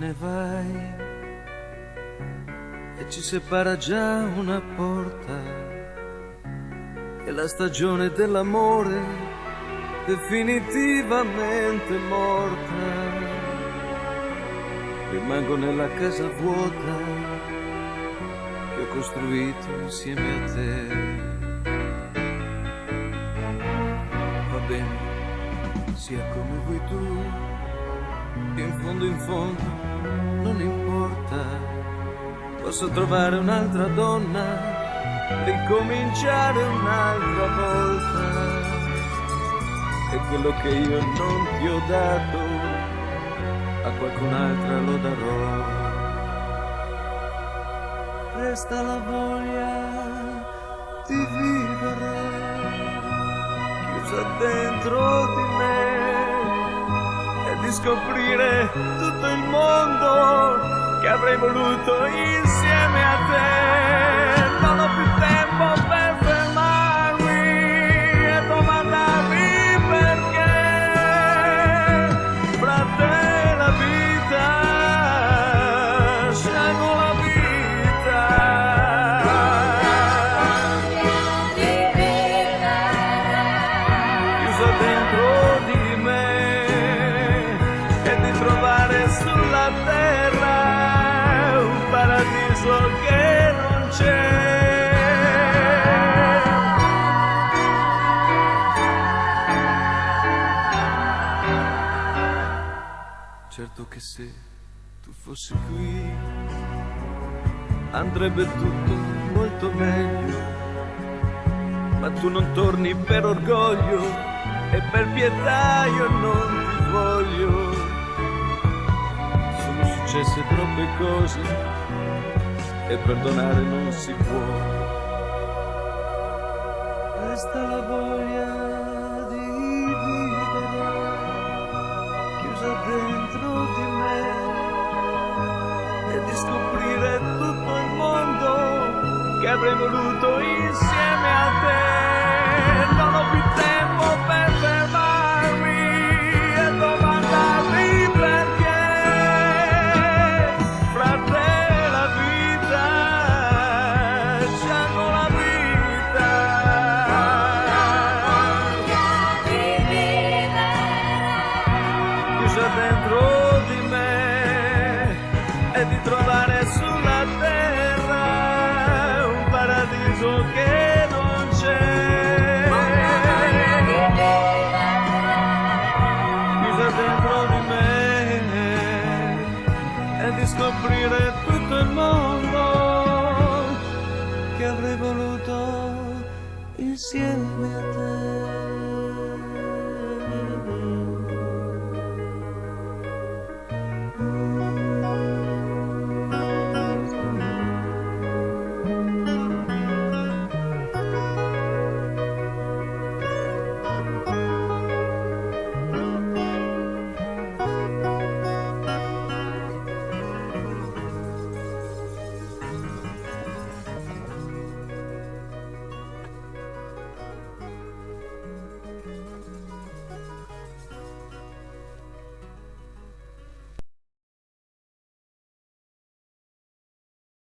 ne vai e ci separa già una porta, è la stagione dell'amore definitivamente morta. Rimango nella casa vuota che ho costruito insieme a te. Va bene, sia come vuoi tu, in fondo non importa, posso trovare un'altra donna, ricominciare un'altra volta, e quello che io non ti ho dato a qualcun'altra lo darò. Resta la voglia di vivere chiusa dentro di me e di scoprire tutto il mondo che avrei voluto insieme a te. Non ho più tempo per fermarmi e domandarmi perché fra te e la vita scelgo la vita. Chiusa dentro di me e di trovare sulla terra un paradiso che non c'è. Certo che se tu fossi qui andrebbe tutto molto meglio, ma tu non torni per orgoglio e per pietà io non ti voglio. Sono successe troppe cose e perdonare non si può. Resta la voglia di vivere chiusa dentro di me e di scoprire tutto il mondo che avrei voluto insieme a te.